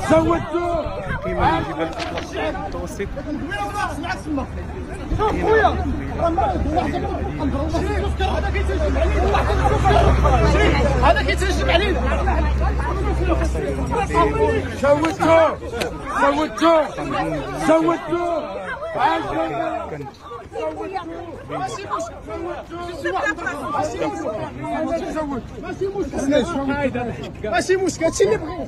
زودتو قيمة الجبل المتوسط خويا هذا كيتهجم علينا زودتو ماشي مشكل هادشي اللي بغينا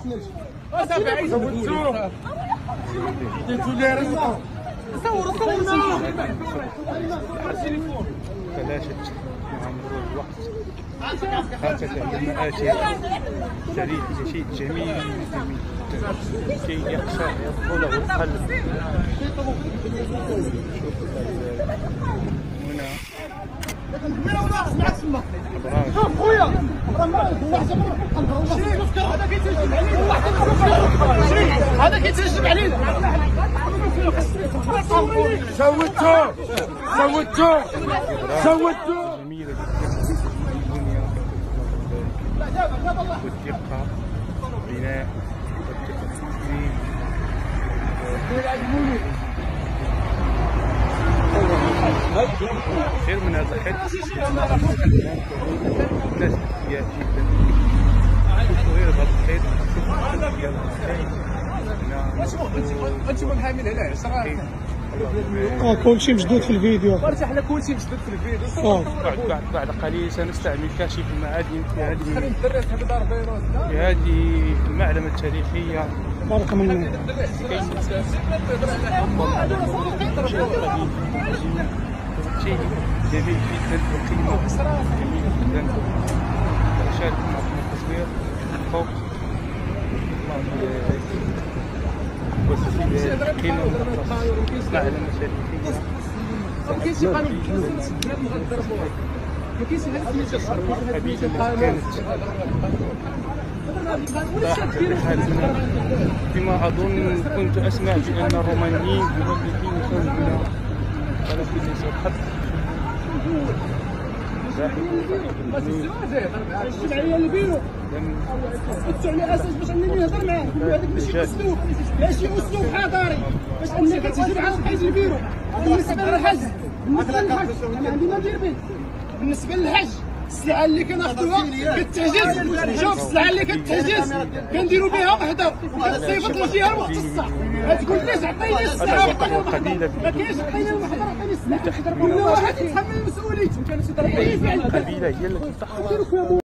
تلاشت مع مرور الوقت خاصة المآتي التاريخ شيء جميل جدا كي يدخله القلب. شوف خويا هذا كيتهجم علينا زودتو جميلة جدا والدقة بناء والتصميم خير من هذا الحد الناس كثيرة جدا. شوفوا غير هذا الحد انتم محامين هنا كلشي مشدود في الفيديو. حنا كلشي مشدود في الفيديو. بعد قليل سنستعمل كاشف المعادن في هذه المعلمة التاريخية. بارك الله شيء جميل جدا وقيمة جميلة جدا. أشارك معكم التصوير فوق قيمة معلمة تاريخية. فيما أظن كنت أسمع بأن الرومانيين يملكون هنا ولكن ليس الحق. على اساس باش انني نهضر معاه هذاك ماشي اسلوب، ماشي اسلوب حضاري باش انك تهجم على الحاج البيرو. بالنسبه للحج انا عندي ما ندير به. بالنسبه للحج السلعه اللي كناخذوها كتعجز. شوف السلعه اللي كتعجز كنديروا بها وحده وكتصيفط للجهه المختصه. ما تقوليش عطيني السلعه وعطيني المحضر، ما كاينش عطيني المحضر عطيني السلعه. كل واحد يتحمل مسؤوليته. القبيلة هي التي تحكم.